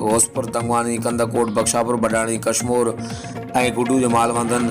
होसपुर, तंगवानी, कंदकोट, बख्शापुर, बडाणी, कशमोर ऐं गुडू जो माल वंधन